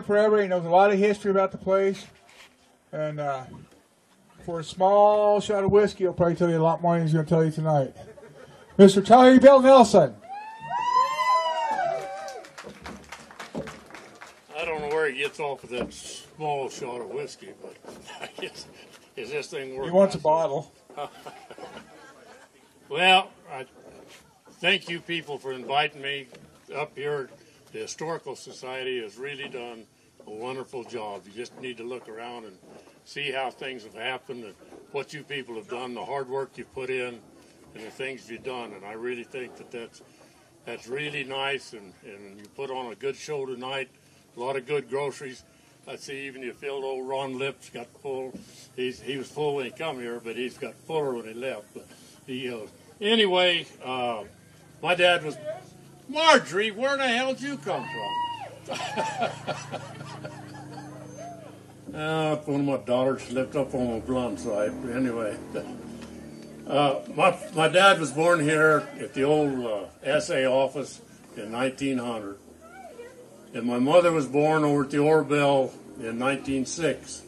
Forever. He knows a lot of history about the place, and for a small shot of whiskey, he'll probably tell you a lot more than he's going to tell you tonight. Mr. Tyree Bill Nelson. I don't know where he gets off with that small shot of whiskey, but I guess, is this thing working? He wants a bottle. Well, I thank you people for inviting me up here. The Historical Society has really done a wonderful job. You just need to look around and see how things have happened and what you people have done, the hard work you've put in, and the things you've done. And I really think that's really nice, and you put on a good show tonight. A lot of good groceries. I see even you filled old Ron Lips got full. He was full when he come here, but he's got fuller when he left. But anyway, my dad was, Marjorie, where the hell did you come from? One of my daughters slipped up on my blonde side. Anyway, my dad was born here at the old SA office in 1900. And my mother was born over at the Orbell in 1906.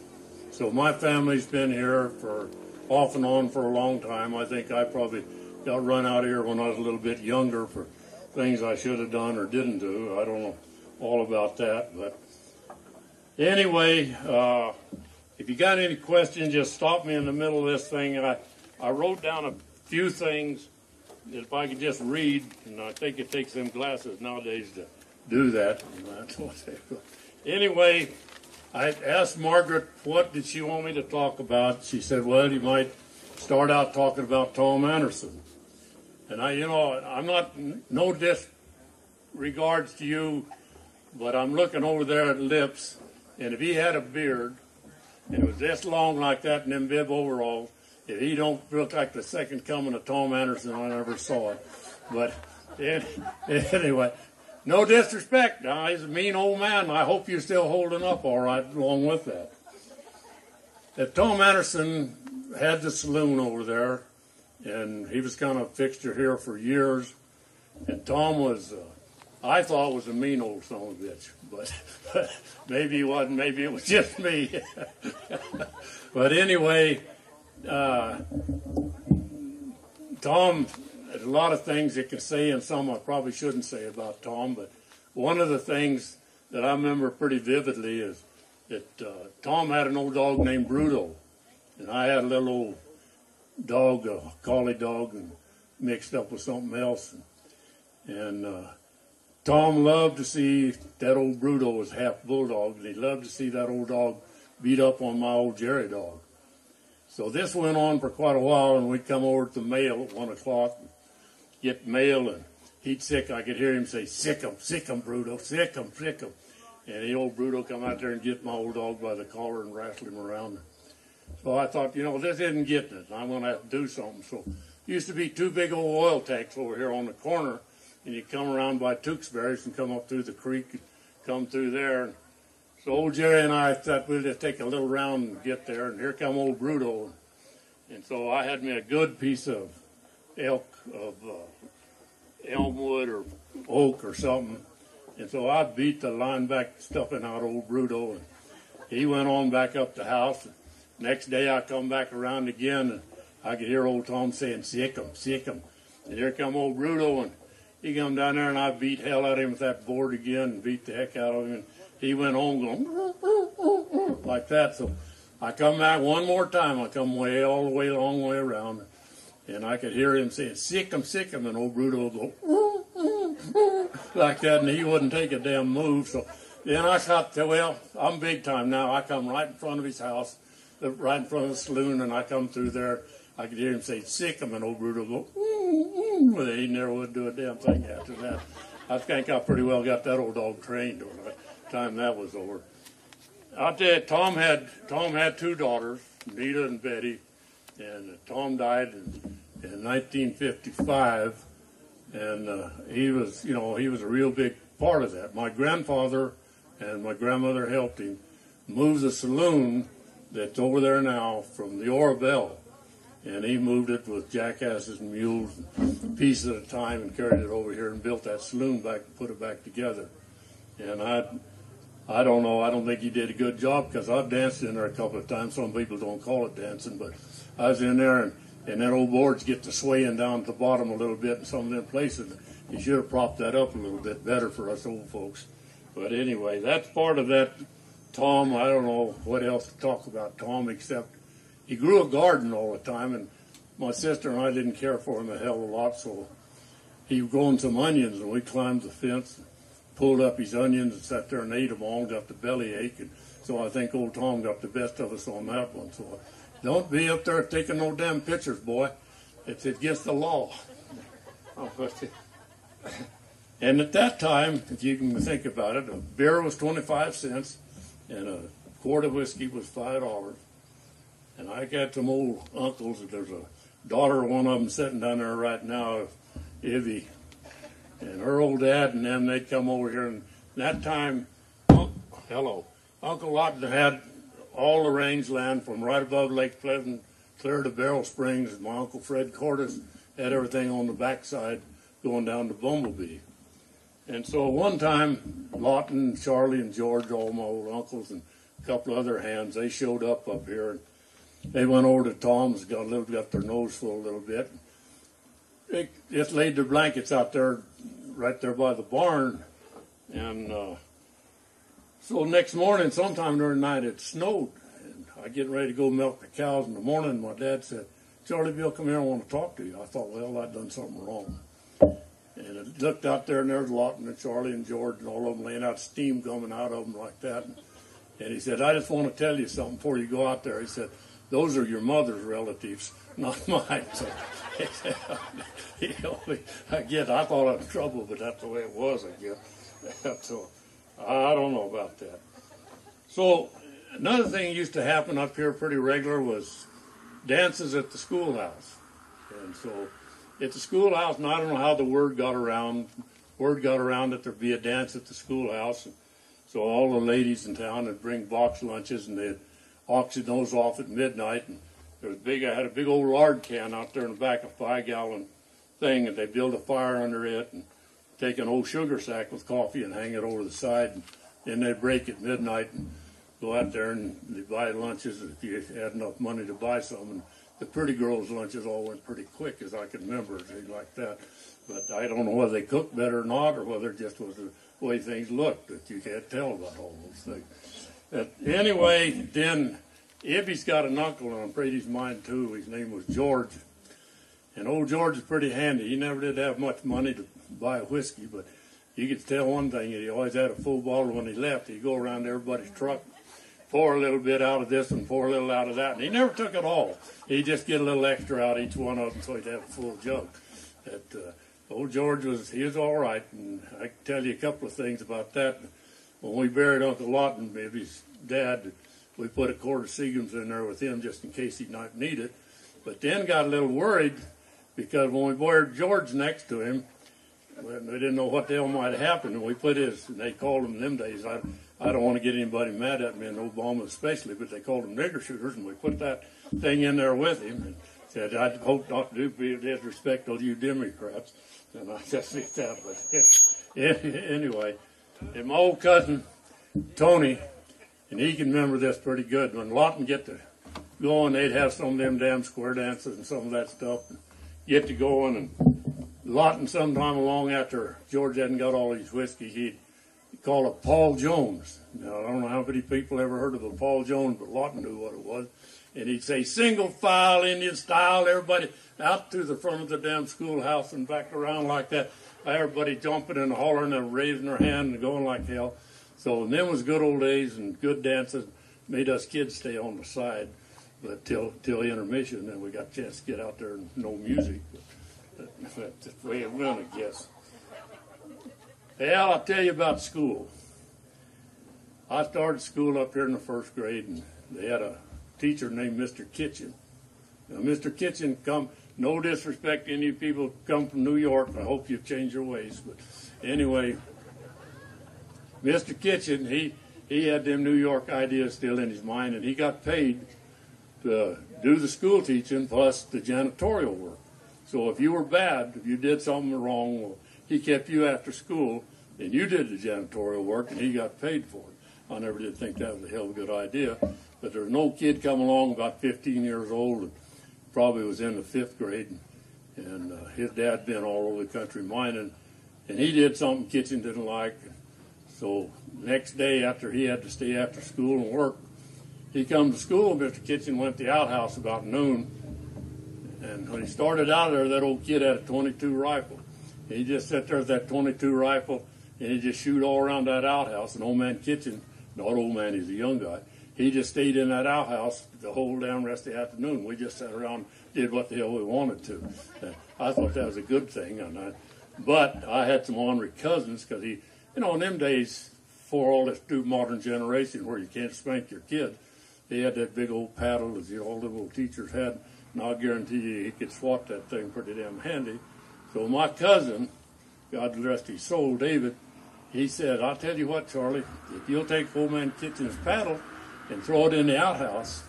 So my family's been here for off and on for a long time. I think I probably got run out of here when I was a little bit younger for things I should have done or didn't do. I don't know all about that. But anyway, if you got any questions, just stop me in the middle of this thing. I wrote down a few things that if I could just read, and I think it takes them glasses nowadays to do that. Anyway, I asked Margaret what did she want me to talk about. She said, well, you might start out talking about Tom Anderson. And I'm not, no disregards to you, but I'm looking over there at Lips, and if he had a beard, and it was this long like that in them bib overalls, if he don't look like the second coming of Tom Anderson, I never saw it. But anyway, no disrespect. Now, he's a mean old man, and I hope you're still holding up all right along with that. That Tom Anderson had the saloon over there, and he was kind of a fixture here for years. And Tom was, I thought was a mean old son of a bitch, but maybe he wasn't. Maybe it was just me. But anyway, Tom, there's a lot of things you can say, and some I probably shouldn't say about Tom, but one of the things that I remember pretty vividly is that Tom had an old dog named Bruto, and I had a little old dog, a collie dog, and mixed up with something else. And Tom loved to see that old Bruto was half bulldog, and he loved to see that old dog beat up on my old Jerry dog. So this went on for quite a while, and we'd come over to the mail at 1 o'clock, get mail, and he'd sick. I could hear him say, sick him, Bruto, sick him. And the old Bruto come out there and get my old dog by the collar and wrestle him around. So I thought, this isn't getting it. I'm going to have to do something. So used to be two big old oil tanks over here on the corner, and you come around by Tewksbury's and come up through the creek and come through there. And so old Jerry and I thought we'd just take a little round and get there, and here come old Bruto. And so I had me a good piece of elmwood or oak or something. And so I beat the line back stuffing out old Bruto, and he went on back up the house. Next day I come back around again, and I could hear old Tom saying, sick him. And here come old Bruto, and he come down there, and I beat hell out of him with that board again and beat the heck out of him. And he went on going like that. So I come back one more time. I come all the way, long way around, and I could hear him saying, sick him, and old Bruto would go like that, and he wouldn't take a damn move. So then I thought, well, I'm big time now. I come right in front of his house, right in front of the saloon, and I come through there. I could hear him say, sick him, and old Bruto go, well, he never would do a damn thing after that. I think I pretty well got that old dog trained by the time that was over. I'll tell you, Tom had two daughters, Nita and Betty, and Tom died in 1955, and he was a real big part of that. My grandfather and my grandmother helped him move the saloon that's over there now from the Orbell, and he moved it with jackasses and mules, a piece at a time, and carried it over here and built that saloon back and put it back together. And I don't know. I don't think he did a good job because I danced in there a couple of times. Some people don't call it dancing, but I was in there, and then old boards get to swaying down at the bottom a little bit in some of them places. He should have propped that up a little bit better for us old folks. But anyway, that's part of that. Tom, I don't know what else to talk about Tom except he grew a garden all the time, and my sister and I didn't care for him a hell of a lot, so he grown some onions, and we climbed the fence, pulled up his onions, and sat there and ate them all, and got the bellyache, and so I think old Tom got the best of us on that one. So don't be up there taking no damn pictures, boy. It's against the law. And at that time, if you can think about it, a beer was 25 cents, and a quart of whiskey was $5. And I got some old uncles. There's a daughter of one of them sitting down there right now, Ivy, and her old dad and them, they'd come over here. And that time, Uncle Lawton had all the rangeland from right above Lake Pleasant clear to Barrel Springs. And my Uncle Fred Cordes had everything on the backside going down to Bumblebee. And so one time, Lawton, Charlie, and George, all my old uncles, and a couple of other hands, they showed up here. And they went over to Tom's, got their nose full a little bit. They just laid their blankets out there, right there by the barn. And so next morning, sometime during the night, it snowed. And I getting ready to go milk the cows in the morning. My dad said, "Charlie Bill, come here, I want to talk to you." I thought, well, I'd done something wrong. And I looked out there, and there's Lawton and Charlie and George and all of them laying out, steam coming out of them like that. And he said, "I just want to tell you something before you go out there." He said, "Those are your mother's relatives, not mine." So, I thought I was in trouble, but that's the way it was, I guess. So I don't know about that. So another thing that used to happen up here pretty regular was dances at the schoolhouse. And so at the schoolhouse, and I don't know how the word got around. Word got around that there'd be a dance at the schoolhouse. So all the ladies in town would bring box lunches, and they'd auction those off at midnight. And there was I had a big old lard can out there in the back, a 5-gallon thing, and they build a fire under it and take an old sugar sack with coffee and hang it over the side. And then they'd break at midnight and go out there and they buy lunches if you had enough money to buy some. And the pretty girls' lunches all went pretty quick, as I can remember, things like that. But I don't know whether they cooked better or not, or whether it just was the way things looked, that you can't tell about all those things. But anyway, then Ibby's got an uncle, and I'm afraid he's mine too. His name was George. And old George is pretty handy. He never did have much money to buy a whiskey, but you could tell one thing, he always had a full bottle when he left. He'd go around to everybody's truck, pour a little bit out of this and pour a little out of that. And he never took it all. He'd just get a little extra out each one of them so he'd have a full jug. Old George he was all right, and I can tell you a couple of things about that. When we buried Uncle Lawton, Ibby's dad, we put a quart of Seagram's in there with him just in case he might need it. But then got a little worried because when we buried George next to him, we didn't know what the hell might happen. And we put and they called him in them days, I don't want to get anybody mad at me, and Obama especially, but they called them nigger shooters, and we put that thing in there with him and said, "I hope not to be disrespectful to you Democrats." And I just think that, but anyway, and my old cousin, Tony, and he can remember this pretty good. When Lawton get to going, they'd have some of them damn square dances and some of that stuff, and get to going, and Lawton sometime along after George hadn't got all his whiskey, he'd call it Paul Jones. Now, I don't know how many people ever heard of a Paul Jones, but Lawton knew what it was. And he'd say, "Single file, Indian style," everybody out to the front of the damn schoolhouse and back around like that. Everybody jumping and hollering and raising their hand and going like hell. So them was good old days and good dances. Made us kids stay on the side, but till intermission, then we got a chance to get out there and know music. That's the way it went, I guess. Well, I'll tell you about school. I started school up here in the first grade, and they had a teacher named Mr. Kitchen. Now, Mr. Kitchen no disrespect to any people come from New York. I hope you've changed your ways. But anyway, Mr. Kitchen, he had them New York ideas still in his mind, and he got paid to do the school teaching plus the janitorial work. So if you were bad, if you did something wrong, well, he kept you after school, and you did the janitorial work, and he got paid for it. I never did think that was a hell of a good idea. But there was an old kid come along, about 15 years old, and probably was in the 5th grade, and his dad been all over the country mining, and he did something Kitchen didn't like. So next day, after he had to stay after school and work, he come to school. Mr. Kitchen went to the outhouse about noon, and when he started out there, that old kid had a .22 rifle. And he just sat there with that .22 rifle, and he just shoot all around that outhouse. And old man Kitchen, not old man, he's a young guy, he just stayed in that outhouse the whole damn rest of the afternoon. We just sat around, did what the hell we wanted to. I thought that was a good thing. But I had some ornery cousins, because he, in them days, for all this new modern generation where you can't spank your kid, they had that big old paddle as all the little teachers had, and I'll guarantee you he could swat that thing pretty damn handy. So my cousin, God rest his soul, David, he said, I'll tell you what, Charlie, if you'll take old man Kitchen's paddle and throw it in the outhouse,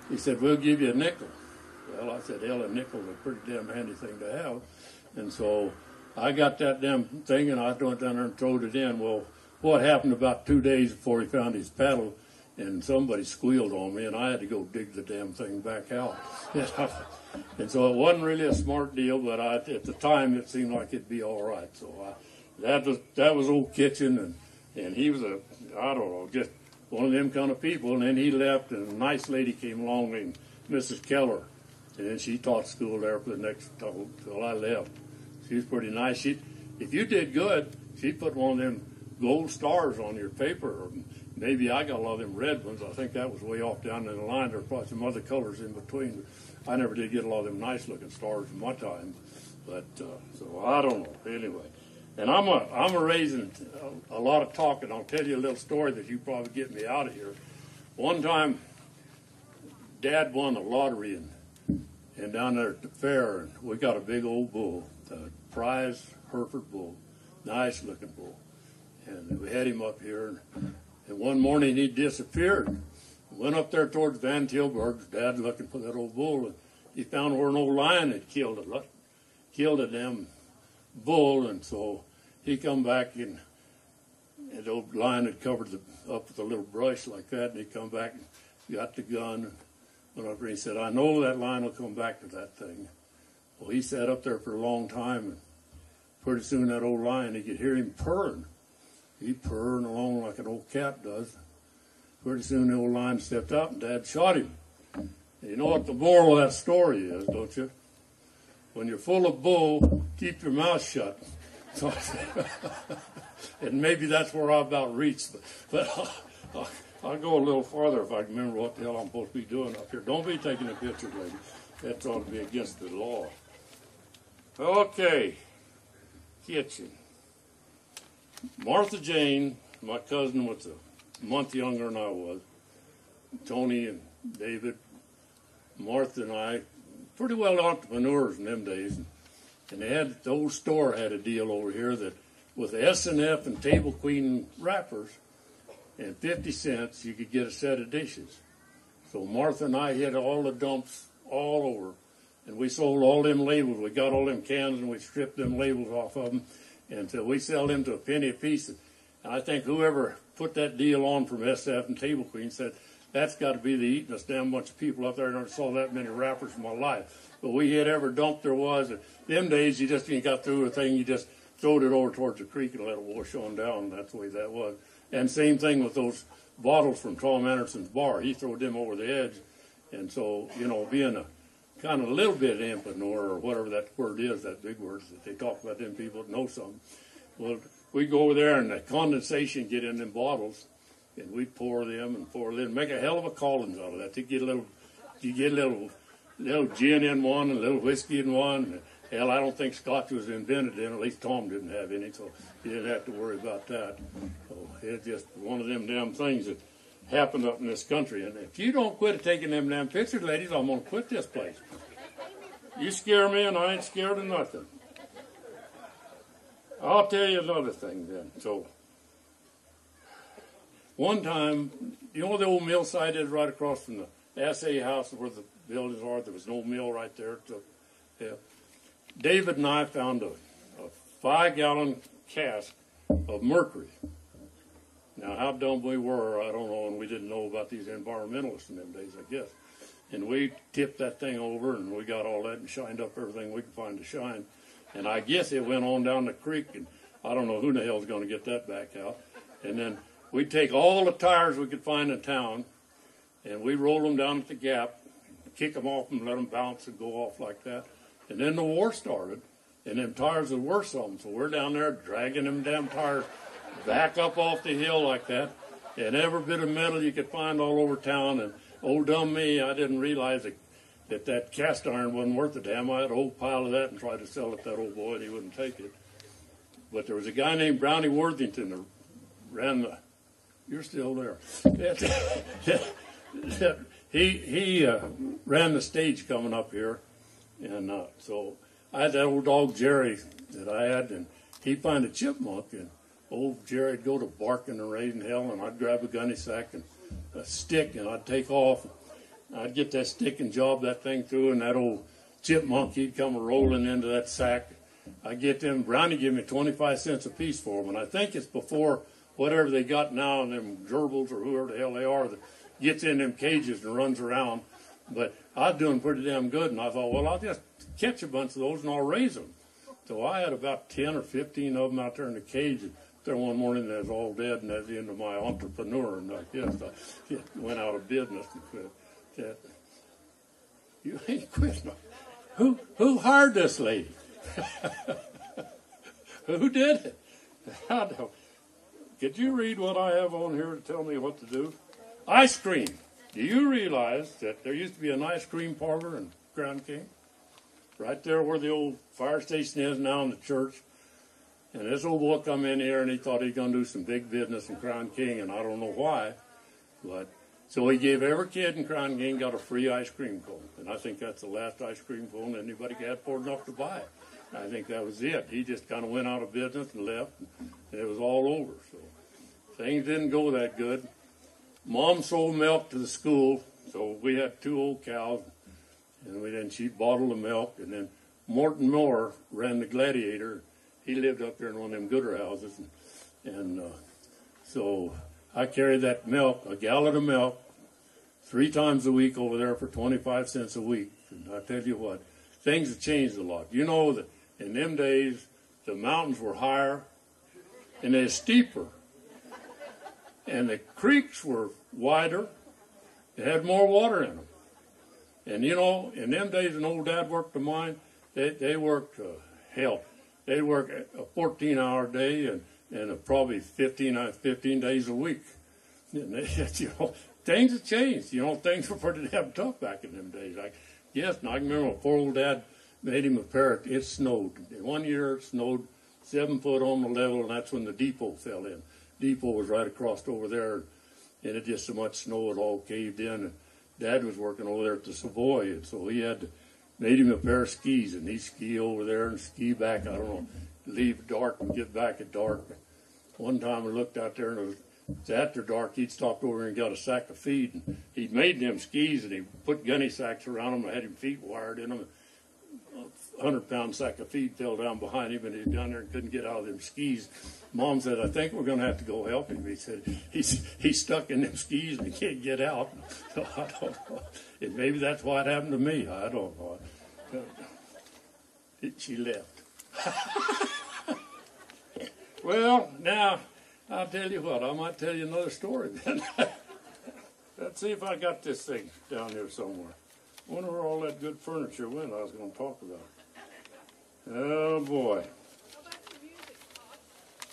he said, we'll give you a nickel. Well, I said, hell, a nickel's a pretty damn handy thing to have. And so I got that damn thing, and I went down there and throwed it in. Well, what happened about 2 days before he found his paddle, and somebody squealed on me, and I had to go dig the damn thing back out. And so it wasn't really a smart deal, but at the time it seemed like it'd be all right. So that was old Kitchen, and he was just one of them kind of people. And then he left, and a nice lady came along named Mrs. Keller, and then she taught school there for the next till I left. She was pretty nice. If you did good, she'd put one of them gold stars on your paper, or maybe I got a lot of them red ones. I think that was way off down in the line. There were probably some other colors in between. I never did get a lot of them nice-looking stars in my time. But, so I don't know. Anyway. And I'm raising a lot of talking. I'll tell you a little story that you probably get me out of here. One time, Dad won the lottery and down there at the fair, and we got a big old bull, a prize Hereford bull, nice-looking bull. And we had him up here, and one morning he disappeared. Went up there towards Van Tilburg's, Dad looking for that old bull, and he found where an old lion had killed a damn bull, and so he come back, and the old lion had covered up with a little brush like that, and he come back and got the gun, and went up there, and he said, I know that lion will come back to that thing. Well, he sat up there for a long time, and pretty soon that old lion, he could hear him purring. He purring along like an old cat does. Pretty soon the old lion stepped up, and Dad shot him. And you know what the moral of that story is, don't you? When you're full of bull, keep your mouth shut. So, and maybe that's where I about reached. But I'll go a little farther if I can remember what the hell I'm supposed to be doing up here. Don't be taking a picture, lady. That ought to be against the law. Okay. Kitchen. Martha Jane, my cousin, was a month younger than I was. Tony and David, Martha and I, pretty well entrepreneurs in them days. And they had, the old store had a deal over here that with S&F and Table Queen wrappers and 50 cents, you could get a set of dishes. So Martha and I hit all the dumps all over, and we sold all them labels. We got all them cans, and we stripped them labels off of them, and so we sell them to a penny a piece. And I think whoever put that deal on from SF and Table Queen said, that's got to be the eatingest damn bunch of people up there. I never saw that many wrappers in my life. But we hit every dump there was. And them days, you just, when you got through a thing, you just throwed it over towards the creek and let it wash on down. That's the way that was. And same thing with those bottles from Tom Anderson's bar. He threw them over the edge. And so, you know, being a kind of a little bit entrepreneur, or whatever that word is, that big word that they talk about, them people that know something. Well, we go over there and the condensation get in them bottles, and we pour them, make a hell of a Collins out of that. You get a little gin in one, and a little whiskey in one. Hell, I don't think Scotch was invented then. At least Tom didn't have any, so he didn't have to worry about that. So it's just one of them damn things that happened up in this country. And if you don't quit taking them damn pictures, ladies, I'm going to quit this place. You scare me, and I ain't scared of nothing. I'll tell you another thing then. So one time, you know the old mill site is right across from the assay house where the buildings are? There was no mill right there. So, yeah. David and I found a 5-gallon cask of mercury. Now, how dumb we were, I don't know, and we didn't know about these environmentalists in them days, I guess. And we tipped that thing over, and we got all that and shined up everything we could find to shine. And I guess it went on down the creek, and I don't know who the hell's going to get that back out. And then we'd take all the tires we could find in town, and we'd roll them down at the gap, kick them off and let them bounce and go off like that. And then the war started, and them tires were worth something. So we're down there dragging them damn tires back up off the hill like that, and every bit of metal you could find all over town. And old dumb me, I didn't realize that cast iron wasn't worth a damn. I had a whole pile of that and tried to sell it to that old boy, and he wouldn't take it. But there was a guy named Brownie Worthington that ran the... You're still there. He ran the stage coming up here, and so I had that old dog Jerry that I had, and he'd find a chipmunk, and old Jerry'd go to barking and raising hell, and I'd grab a gunny sack and a stick, and I'd take off. I'd get that stick and job that thing through, and that old chipmunk, he'd come rolling into that sack. I'd get them. Brownie give me 25 cents a piece for them, and I think it's before whatever they got now, and them gerbils or whoever the hell they are that gets in them cages and runs around. But I was doing pretty damn good, and I thought, well, I'll just catch a bunch of those and I'll raise them. So I had about 10 or 15 of them out there in the cage. There one morning they was all dead, and that's the end of my entrepreneur. And I guess I went out of business. You ain't quitting. Who hired this lady? Who did it? I don't. Could you read what I have on here to tell me what to do? Ice cream. Do you realize that there used to be an ice cream parlor in Crown King? Right there where the old fire station is now in the church. And this old boy come in here and he thought he was going to do some big business in Crown King, and I don't know why. But so he gave every kid in Crown King got a free ice cream cone. And I think that's the last ice cream cone anybody had afford enough to buy. I think that was it. He just kind of went out of business and left, and it was all over. So things didn't go that good. Mom sold milk to the school, so we had 2 old cows, and then she bottled the milk. And then Morton Miller ran the Gladiator. He lived up there in one of them gooder houses, and so I carried that milk, a gallon of milk, 3 times a week over there for 25 cents a week. And I tell you what, things have changed a lot. You know that in them days, the mountains were higher and they're steeper. And the creeks were wider. They had more water in them. And, you know, in them days, when old Dad worked the mine, they worked, hell, they'd work a 14-hour day and probably 15 days a week. And they, you know, things have changed. You know, things were pretty damn tough back in them days. Yes, and I can remember poor old Dad made him a pair. It snowed. One year it snowed 7 foot on the level, and that's when the depot fell in. Depot was right across over there, and it just so much snow it all caved in. And Dad was working over there at the Savoy, and so he had to made him a pair of skis, and he'd ski over there and ski back. I don't know, leave dark and get back at dark. One time we looked out there, and it was after dark. He'd stopped over and got a sack of feed, and he'd made them skis, and he put gunny sacks around them and had him feet wired in them. 100-pound sack of feed fell down behind him, and he was down there and couldn't get out of them skis. Mom said, I think we're going to have to go help him. He said, he's stuck in them skis and he can't get out. So I don't know. And maybe that's what happened to me. I don't know. She left. Well, now, I'll tell you what. I might tell you another story then. Let's see if I got this thing down here somewhere. I wonder where all that good furniture went I was going to talk about. Oh, boy.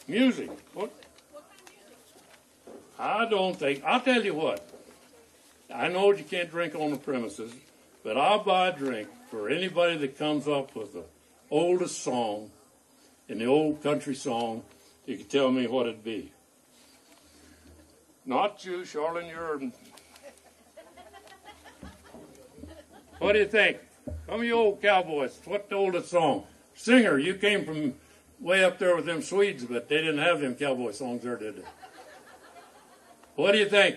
Music. What kind of music? I don't think. I'll tell you what. I know you can't drink on the premises, but I'll buy a drink for anybody that comes up with the oldest song in the old country song. You can tell me what it'd be. Not you, Charlene. You're. What do you think? Some of you old cowboys. What's the oldest song? Singer, you came from way up there with them Swedes, but they didn't have them cowboy songs there, did they? What do you think?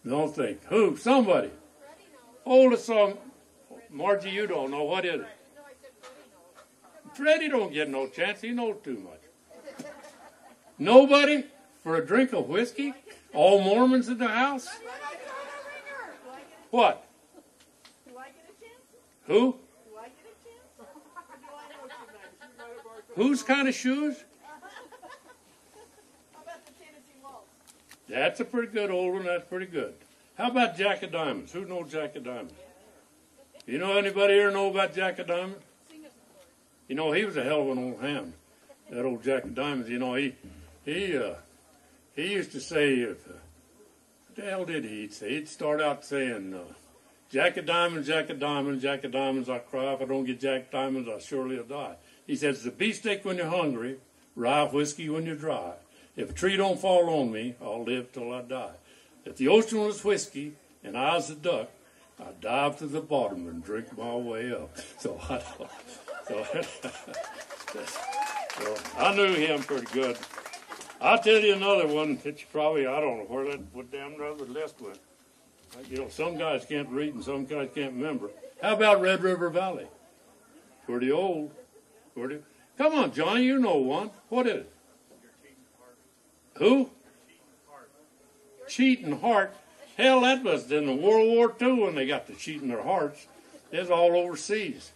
Don't think. Who? Somebody. Oldest song. Margie, you don't know. What is it? Freddie don't get no chance. He knows too much. Nobody for a drink of whiskey? All Mormons in the house? What? Who? Whose kind of shoes? That's a pretty good old one. That's pretty good. How about Jack of Diamonds? Who knows Jack of Diamonds? You know anybody here know about Jack of Diamonds? You know, he was a hell of an old hand. That old Jack of Diamonds. You know, he used to say, what the hell did he say? He'd start out saying, Jack of Diamonds, Jack of Diamonds, Jack of Diamonds, I cry. If I don't get Jack of Diamonds, I surely will die. He says, it's a beefsteak when you're hungry, rye whiskey when you're dry. If a tree don't fall on me, I'll live till I die. If the ocean was whiskey and I was a duck, I'd dive to the bottom and drink my way up. So I knew him pretty good. I'll tell you another one that you probably, I don't know where what damn other list went. You know, some guys can't read and some guys can't remember. How about Red River Valley? Pretty old. Come on, Johnny, you know one. What is it? Who? Cheating Heart. Hell, that was in the World War II when they got to cheating their hearts. It was all overseas.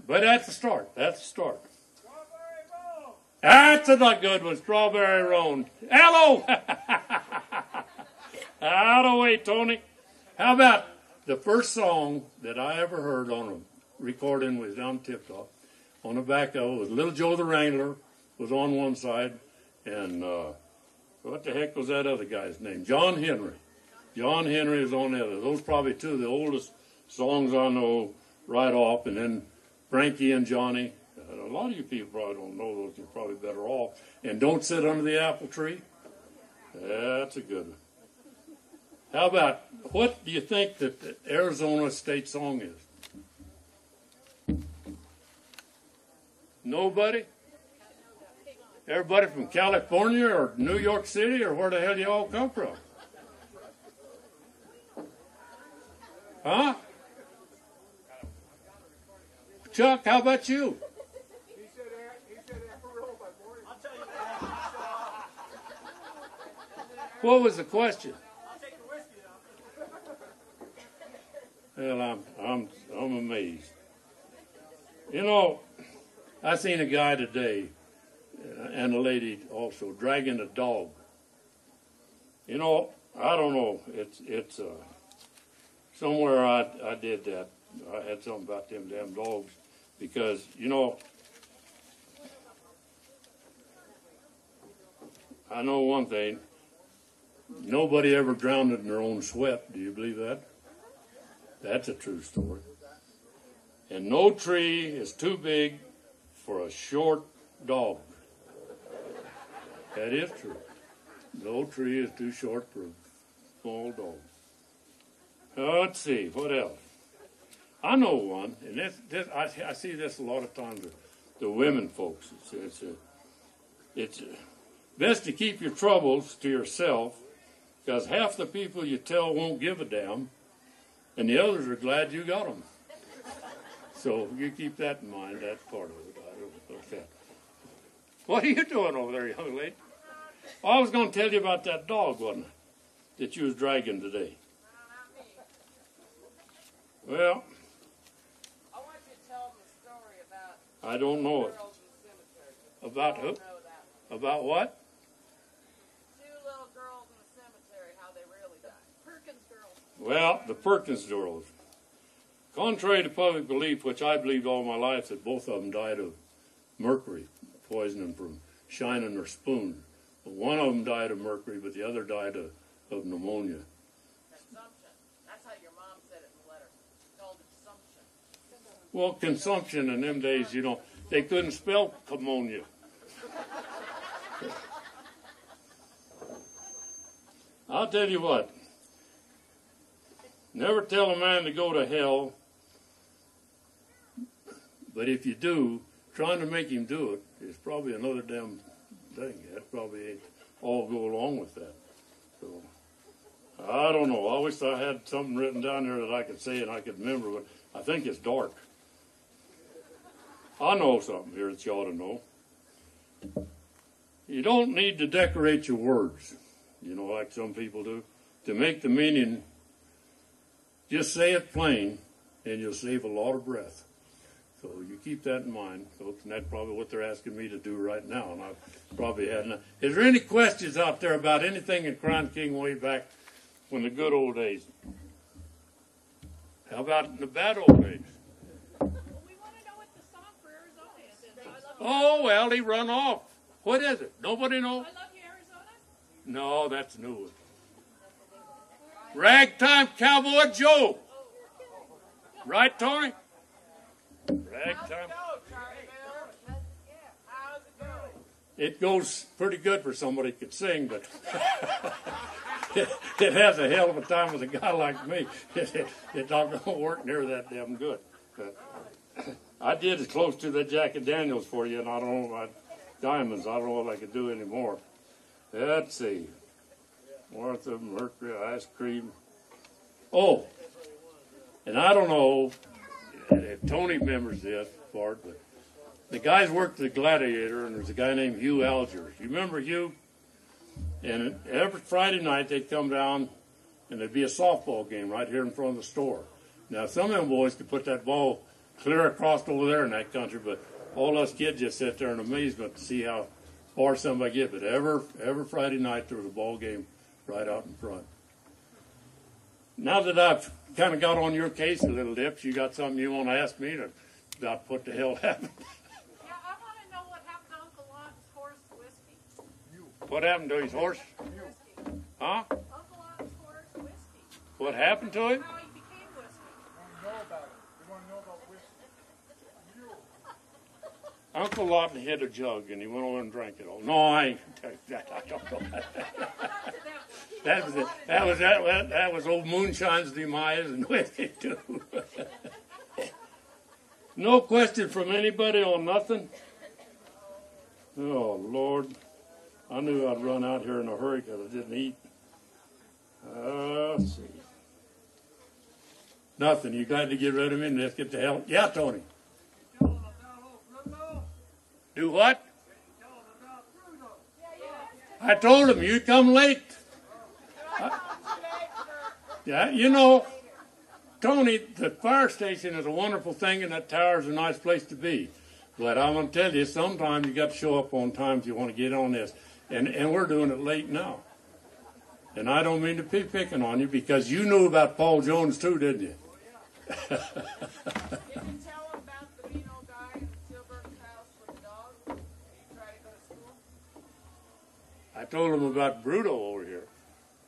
But that's the start. That's the start. That's a good one. Strawberry Roan. Hello! Out of the way, Tony. How about the first song that I ever heard on a recording was down Tip Top. On the back of it was Little Joe the Wrangler was on one side, and what the heck was that other guy's name? John Henry. John Henry was on the other. Those probably two of the oldest songs I know right off, and then Frankie and Johnny. A lot of you people probably don't know those. You're probably better off. And Don't Sit Under the Apple Tree. That's a good one. How about, what do you think that the Arizona state song is? Nobody? Everybody from California or New York City, or where the hell you all come from? Huh? Chuck, how about you? What was the question? Well, I'm amazed. You know, I seen a guy today, and a lady also, dragging a dog. You know, I don't know. It's somewhere I did that. I had something about them damn dogs, because, you know, I know one thing. Nobody ever drowned in their own sweat. Do you believe that? That's a true story. And no tree is too big for a short dog. That is true. No tree is too short for a small dog. Let's see, what else? I know one, and I see this a lot of times with the women folks. It's best to keep your troubles to yourself, because half the people you tell won't give a damn, and the others are glad you got them. So you keep that in mind. That's part of it. I don't know that. What are you doing over there, young lady? Oh, I was going to tell you about that dog, wasn't I, that you was dragging today. Well, I want you to tell them a story about. I don't know it. Girls in the cemetery. About who? About what? 2 little girls in the cemetery, how they really died. Perkins girls. Well, the Perkins girls. Contrary to public belief, which I believed all my life, that both of them died of mercury, poisoning from shining their spoon. But one of them died of mercury, but the other died of pneumonia. Consumption. That's how your mom said it in the letter. It's called consumption. Well, consumption in them days, you know, they couldn't spell pneumonia. I'll tell you what. Never tell a man to go to hell, but if you do, trying to make him do it is probably another damn thing. That probably ain't all go along with that. So, I don't know. I wish I had something written down there that I could say and I could remember, but I think it's dark. I know something here that you ought to know. You don't need to decorate your words, you know, like some people do. To make the meaning, just say it plain, and you'll save a lot of breath. So you keep that in mind, folks, and that's probably what they're asking me to do right now, and I probably hadn't. Is there any questions out there about anything in Crown King way back when the good old days? How about in the bad old days? Well, we want to know what the song for Arizona is. I love Oh, well, he run off. What is it? Nobody knows? I love you, Arizona. No, that's new one. Ragtime Cowboy Joe. Right, Tony? Ragtime. It goes pretty good for somebody who could sing, but it has a hell of a time with a guy like me. It's not going to work near that damn good. But I did as close to the Jack and Daniels for you, and I don't know about diamonds. I don't know what I could do anymore. Let's see. Martha, Mercury, ice cream. Oh, and I don't know if Tony remembers this part, but the guys worked at the Gladiator, and there's a guy named Hugh Alger. You remember Hugh? And every Friday night they'd come down, and there'd be a softball game right here in front of the store. Now, some of them boys could put that ball clear across over there in that country, but all us kids just sit there in amazement to see how far somebody get. But every Friday night there was a ball game right out in front. Now that I've kind of got on your case a little, Dips, you got something you want to ask me about what the hell happened? Yeah, I want to know what happened to Uncle Lon's horse whiskey. What happened to his horse? Whiskey. Huh? Uncle Lon's horse whiskey. What happened to him? How he became whiskey. You want to know about it. You want to know about whiskey. Uncle Lawton hit a jug and he went over and drank it all. No, I ain't gonna tell you that. I don't know. That was it. That was old Moonshine's demise and whiskey too. No question from anybody on nothing. Oh Lord, I knew I'd run out here in a hurry because I didn't eat. Let's see. Nothing. You glad to get rid of me? And let's get the hell. Yeah, Tony. Do what? I told him you'd come late. Yeah, you know, Tony, the fire station is a wonderful thing, and that tower is a nice place to be. But I'm going to tell you, sometimes you got to show up on time if you want to get on this. And we're doing it late now. And I don't mean to be picking on you, because you knew about Paul Jones too, didn't you? Did you tell him about the Vino guy in Tilburg's house with the dog? He tried to go to school? I told him about Bruto over here.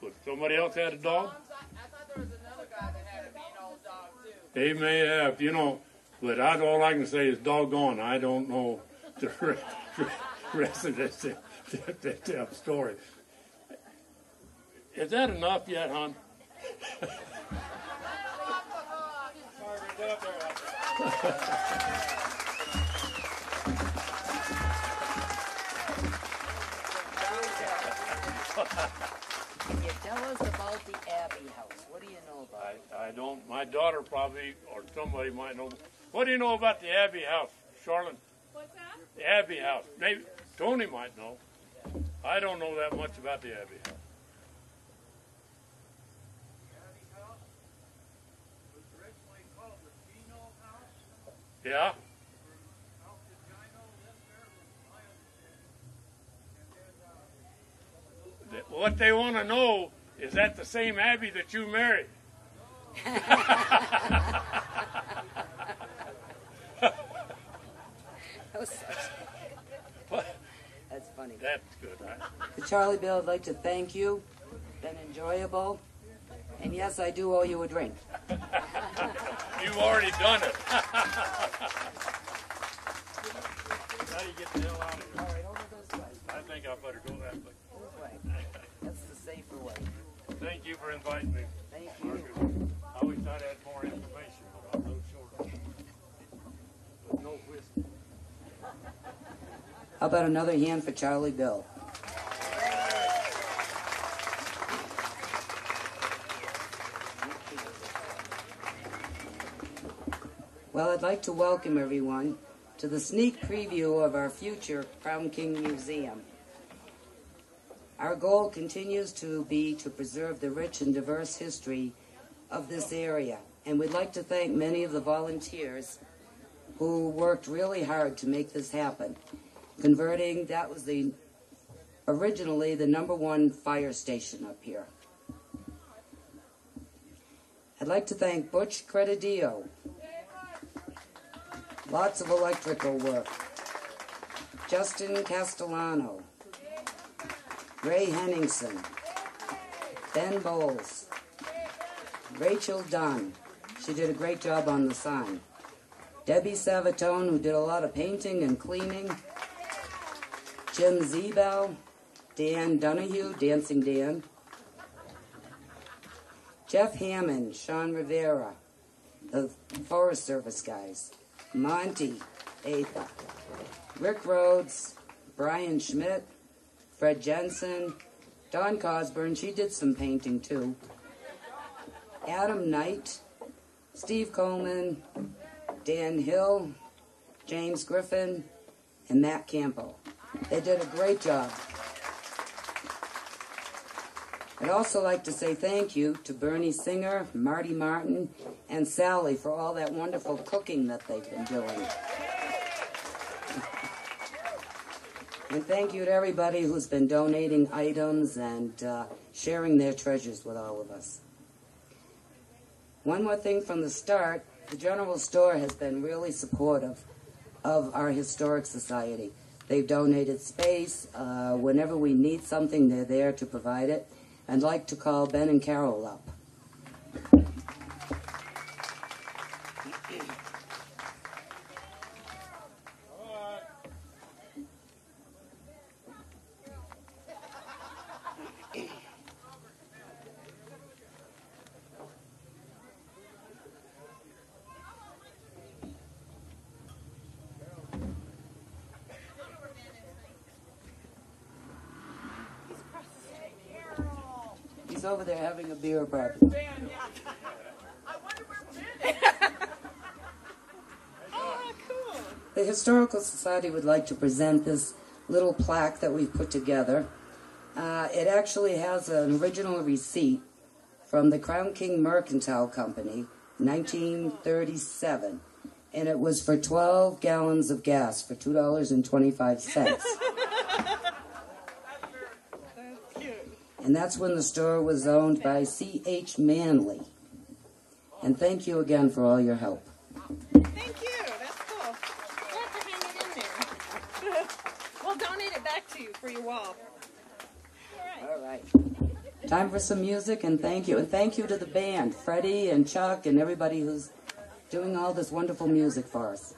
But somebody else had a dog? I thought there was another guy that had a Vino dog too. He may have, you know, but all I can say is doggone. I don't know the rest of this story. Is that enough yet, hon? Can you tell us about the Abbey House? What do you know about it? I don't. My daughter probably, or somebody might know. What do you know about the Abbey House, Charlotte? What's that? The Abbey House. Maybe Tony might know. I don't know that much about the Abbey House. Yeah? What they want to know is that the same Abbey that you married? That's funny. That's good, huh? Charlie Bill, I'd like to thank you. Been enjoyable. And yes, I do owe you a drink. You've already done it. Now you get the hell out of here. All right, over this way. I think I better go that way. This way. That's the safer way. Thank you for inviting me. Thank you. I always thought I had more information, but I'm a little short on it. But no whiskey. How about another hand for Charlie Bill? Well, I'd like to welcome everyone to the sneak preview of our future Crown King Museum. Our goal continues to be to preserve the rich and diverse history of this area, and we'd like to thank many of the volunteers who worked really hard to make this happen. Converting, that was originally the #1 fire station up here. I'd like to thank Butch Credidillo. Lots of electrical work. Justin Castellano. Ray Henningsen. Ben Bowles. Rachel Dunn. She did a great job on the sign. Debbie Savatone, who did a lot of painting and cleaning. Jim Zebel. Dan Donahue, Dancing Dan. Jeff Hammond, Sean Rivera, the Forest Service guys. Monty Atha. Rick Rhodes, Brian Schmidt, Fred Jensen, Dawn Cosburn, she did some painting too. Adam Knight, Steve Coleman, Dan Hill, James Griffin, and Matt Campo. They did a great job. I'd also like to say thank you to Bernie Singer, Marty Martin, and Sally for all that wonderful cooking that they've been doing. And thank you to everybody who's been donating items and sharing their treasures with all of us. One more thing from the start, the General Store has been really supportive of our Historic Society. They've donated space. Whenever we need something, they're there to provide it. I'd like to call Ben and Carol up. He's over there having a beer party. I wonder where Ben is. Oh, cool. The Historical Society would like to present this little plaque that we've put together. It actually has an original receipt from the Crown King Mercantile Company, 1937, and it was for 12 gallons of gas for $2.25. And that's when the store was owned by C.H. Manley. And thank you again for all your help. Thank you. That's cool. We'll have to hang it in there. We'll donate it back to you for your wall. All right. Time for some music, and thank you. And thank you to the band, Freddie and Chuck and everybody who's doing all this wonderful music for us.